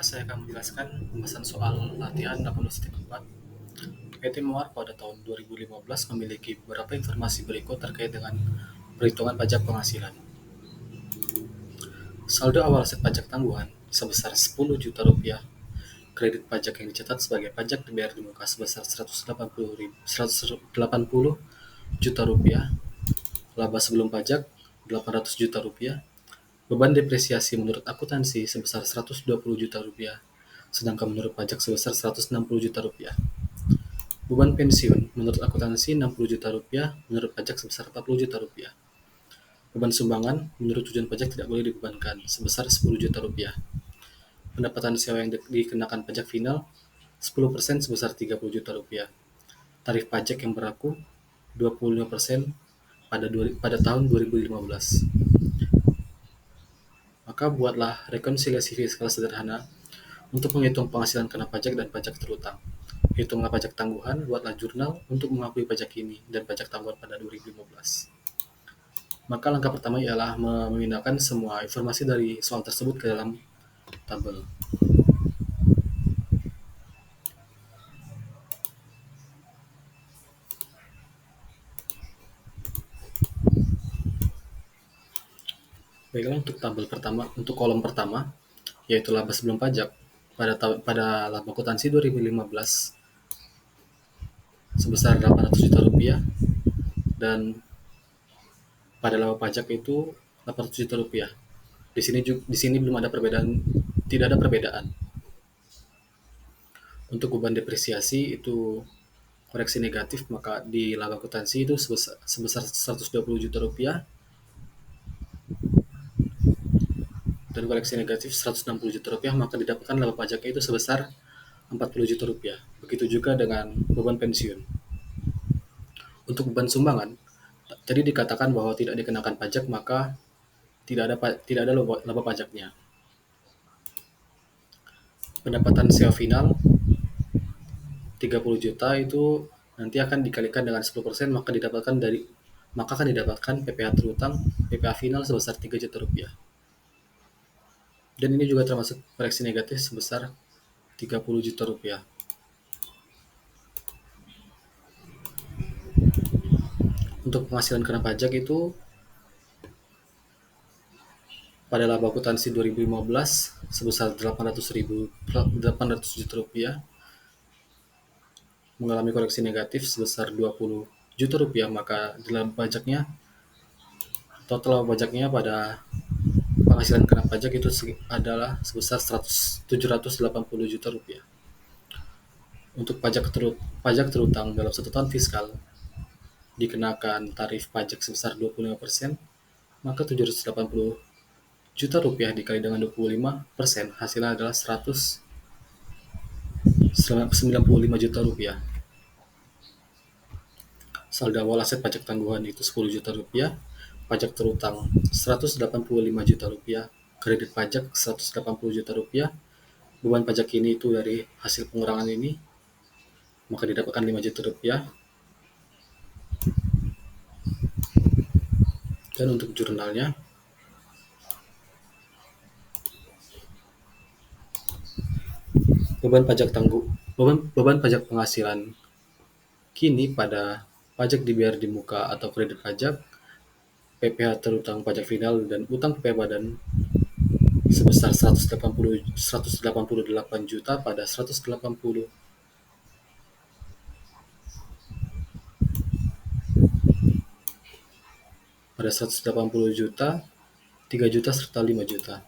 saya akan menjelaskan pembahasan soal latihan 18.4. PT Mawar pada tahun 2015 memiliki beberapa informasi berikut terkait dengan perhitungan pajak penghasilan. Saldo awal aset pajak tangguhan sebesar 10 juta rupiah, kredit pajak yang dicatat sebagai pajak dibayar di muka sebesar 180 juta rupiah, laba sebelum pajak 800 juta rupiah, beban depresiasi menurut akuntansi sebesar 120 juta rupiah, sedangkan menurut pajak sebesar 160 juta rupiah. Beban pensiun menurut akuntansi 60 juta rupiah, menurut pajak sebesar 40 juta rupiah. Beban sumbangan menurut tujuan pajak tidak boleh dibebankan sebesar 10 juta rupiah. Pendapatan sewa yang dikenakan pajak final 10% sebesar 30 juta rupiah. Tarif pajak yang berlaku 25% pada tahun 2015. Maka buatlah rekonsiliasi fiskal sederhana untuk menghitung penghasilan kena pajak dan pajak terutang. Hitunglah pajak tangguhan, buatlah jurnal untuk mengakui pajak ini dan pajak tangguhan pada 2015. Maka langkah pertama ialah memindahkan semua informasi dari soal tersebut ke dalam tabel. Baiklah, untuk tabel pertama, untuk kolom pertama, yaitu laba sebelum pajak, pada laba akuntansi 2015 sebesar 800 juta rupiah, dan pada laba pajak itu 800 juta rupiah. Di sini belum ada perbedaan, tidak ada perbedaan. Untuk beban depresiasi itu koreksi negatif, maka di laba akuntansi itu sebesar 120 juta rupiah, dan koreksi negatif 160 juta rupiah, maka didapatkan laba pajaknya itu sebesar 40 juta rupiah. Begitu juga dengan beban pensiun. Untuk beban sumbangan, tadi dikatakan bahwa tidak dikenakan pajak, maka tidak ada laba pajaknya. Pendapatan sewa final 30 juta itu nanti akan dikalikan dengan 10%, maka akan didapatkan PPh terutang, PPh final sebesar 3 juta rupiah. Dan ini juga termasuk koreksi negatif sebesar 30 juta rupiah. Untuk penghasilan kena pajak itu pada laba akuntansi 2015 sebesar 800 juta rupiah, mengalami koreksi negatif sebesar 20 juta rupiah, maka dalam pajaknya, total laba pajaknya pada penghasilan kena pajak itu adalah sebesar 780 juta rupiah. Untuk pajak terutang dalam satu tahun fiskal dikenakan tarif pajak sebesar 25%, maka 780 juta rupiah dikali dengan 25%, hasilnya adalah 195 juta rupiah. Saldo awal aset pajak tangguhan itu 10 juta rupiah, pajak terutang 185 juta rupiah, kredit pajak 180 juta rupiah, beban pajak ini itu dari hasil pengurangan ini, maka didapatkan 5 juta rupiah. Dan untuk jurnalnya, beban pajak penghasilan kini pada pajak dibayar di muka atau kredit pajak, PPh terutang pajak final, dan utang PPh badan sebesar 188 juta pada 180 juta, 3 juta serta 5 juta.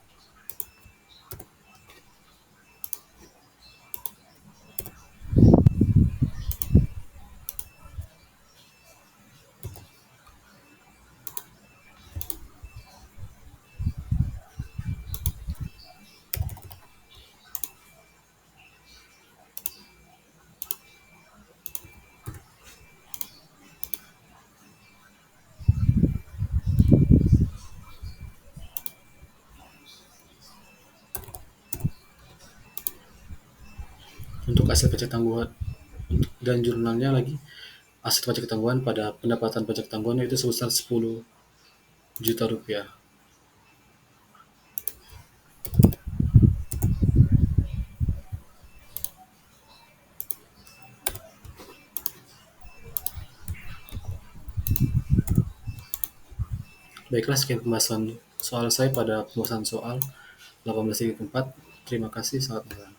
Untuk aset pajak tangguhan dan jurnalnya lagi, aset pajak tangguhan pada pendapatan pajak tangguhan itu sebesar 10 juta rupiah. Baiklah, sekian pembahasan soal saya pada pembahasan soal 18.4. Terima kasih, selamat malam.